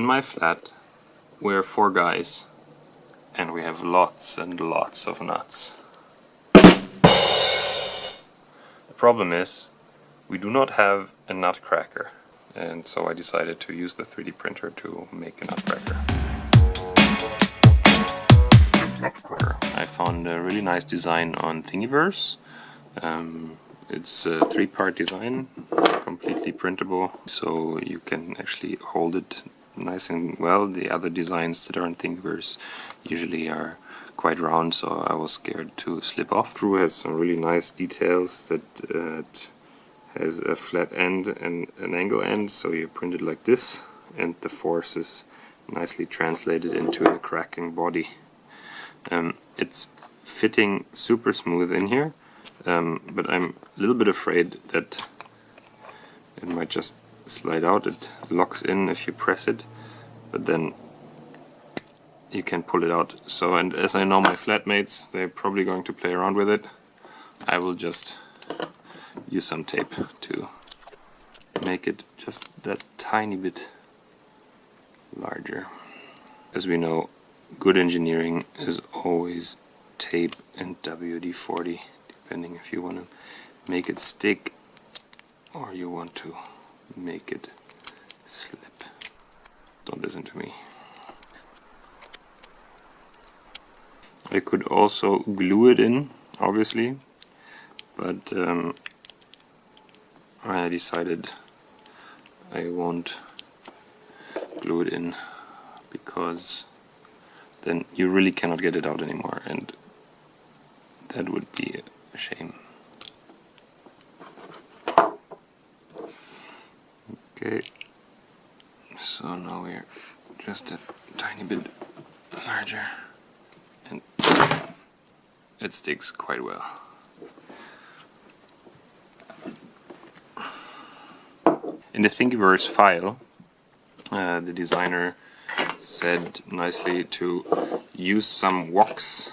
in my flat we're 4 guys and we have lots and lots of nuts. The problem is we do not have a nutcracker, and so I decided to use the 3D printer to make a nutcracker. I found a really nice design on Thingiverse. It's a 3-part design, completely printable, so you can actually hold it nice and well. The other designs that are on Thingiverse usually are quite round, so I was scared to slip off. Screw has some really nice details that it has a flat end and an angle end, so you print it like this, and the force is nicely translated into the cracking body. It's fitting super smooth in here, but I'm a little bit afraid that it might just slide out. It locks in if you press it, but then you can pull it out. So, and as I know my flatmates, they're probably going to play around with it, I will just use some tape to make it just that tiny bit larger. As we know, good engineering is always tape and WD-40, depending if you want to make it stick or you want to make it slip. Don't listen to me. I could also glue it in, obviously, but I decided I won't glue it in because then you really cannot get it out anymore, and that would be a shame. Okay, so now we're just a tiny bit larger and it sticks quite well. In the Thingiverse file, the designer said nicely to use some wax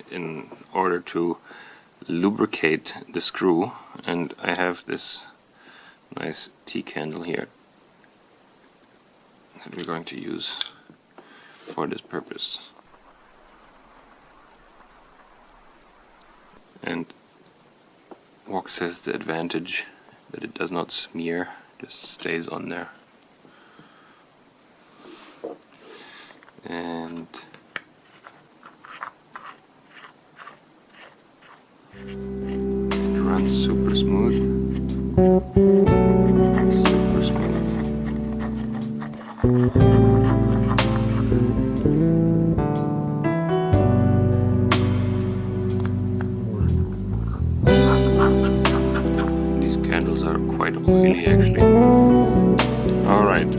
in order to lubricate the screw, and I have this nice tea candle here that we're going to use for this purpose. And wax has the advantage that it does not smear, just stays on there. And it runs super smooth. Super smooth. These candles are quite oily actually. Alright,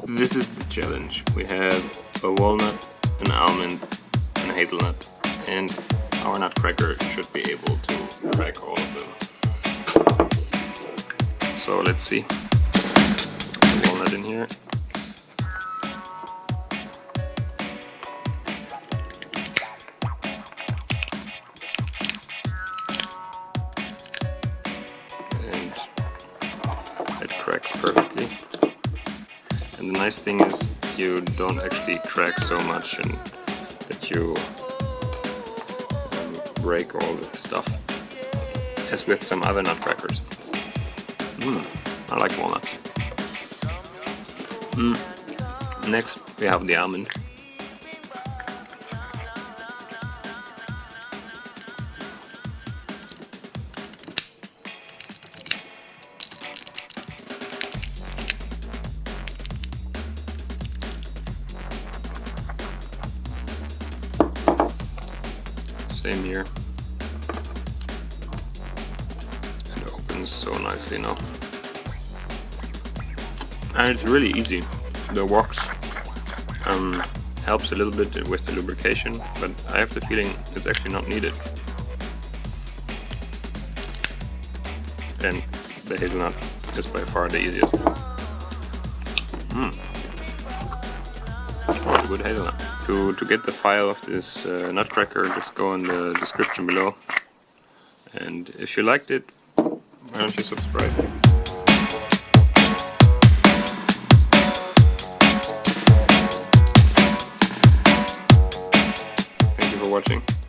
this is the challenge. We have a walnut, an almond, and a hazelnut, and our nutcracker should be able to crack all of them. So let's see. The walnut in here. And it cracks perfectly. And the nice thing is you don't actually crack so much and that you break all the stuff as with some other nutcrackers. I like walnuts. Next we have the almond. Same here. It opens so nicely now. And it's really easy. The wax helps a little bit with the lubrication, but I have the feeling it's actually not needed. And the hazelnut is by far the easiest. Good hazelnut. To get the file of this nutcracker, just go in the description below. And if you liked it, why don't you subscribe? watching.